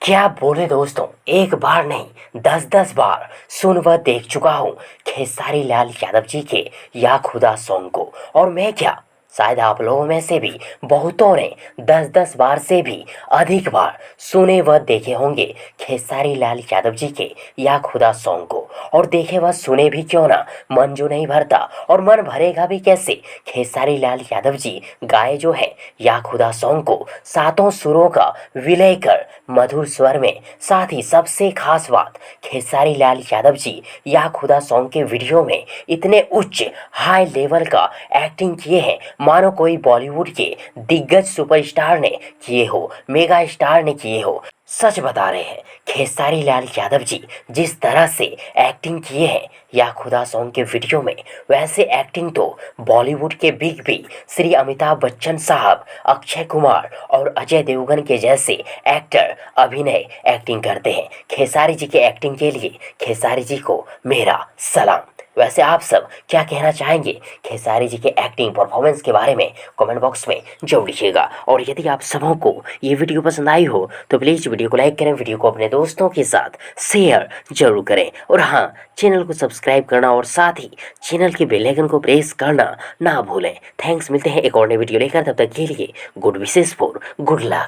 क्या बोले दोस्तों, एक बार नहीं 10-10 बार सुन व देख चुका हूँ खेसारी लाल यादव जी के या खुदा सॉन्ग को। और मैं क्या, शायद आप लोगों में से भी बहुतों ने 10-10 बार से भी अधिक बार सुने व देखे होंगे खेसारी लाल यादव जी के या खुदा सॉन्ग को। और देखे व सुने भी क्यों ना, मन जो नहीं भरता और मन भरेगा भी कैसे। खेसारी लाल यादव जी गाए जो है या खुदा सॉन्ग को सातों सुरों का विलय कर मधुर स्वर में। साथ ही सबसे खास बात, खेसारी लाल यादव जी या खुदा सॉन्ग के वीडियो में इतने उच्च हाई लेवल का एक्टिंग किए हैं मानो कोई बॉलीवुड के दिग्गज सुपरस्टार ने किए हो, मेगा स्टार ने किए हो। सच बता रहे हैं, खेसारी लाल यादव जी जिस तरह से एक्टिंग किए हैं या खुदा सॉन्ग के वीडियो में, वैसे एक्टिंग तो बॉलीवुड के बिग बी श्री अमिताभ बच्चन साहब, अक्षय कुमार और अजय देवगन के जैसे एक्टर अभिनय एक्टिंग करते हैं। खेसारी जी के एक्टिंग के लिए खेसारी जी को मेरा सलाम। वैसे आप सब क्या कहना चाहेंगे खेसारी जी के एक्टिंग परफॉर्मेंस के बारे में, कमेंट बॉक्स में जरूर लिखिएगा। और यदि आप सबों को ये वीडियो पसंद आई हो तो प्लीज़ वीडियो को लाइक करें, वीडियो को अपने दोस्तों के साथ शेयर जरूर करें। और हाँ, चैनल को सब्सक्राइब करना और साथ ही चैनल के बेल आइकन को प्रेस करना ना भूलें। थैंक्स, मिलते हैं एक और नई वीडियो लेकर, तब तक के लिए good wishes for good luck.